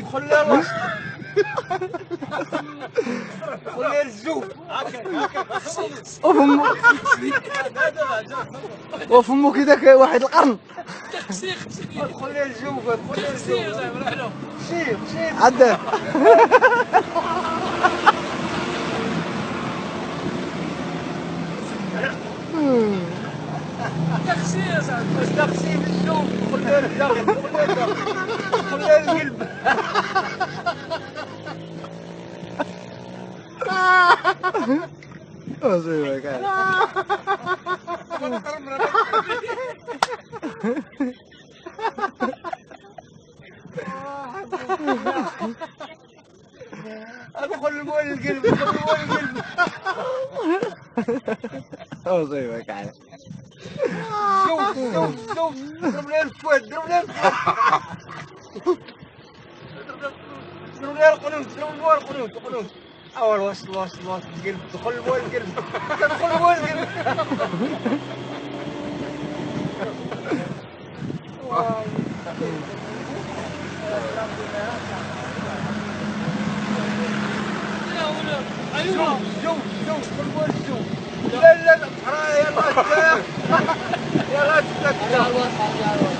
خلي الوسط خلي الزوف وفمو كذا واحد القرن خلي الزوف خلي الزوف شيخ عدل تخسير بس تخسير الزوف خلي الدم خلي القلب أصيبك ادخل المول القلب ادخل المول القلب أصيبك على شوف ضرب لي الفؤاد ضرب لي القنوت ضرب لي القنوت اول وصل القلب دخل المول القلب دخل المول القلب شوف المول شوف لا يلا يلا تتكتك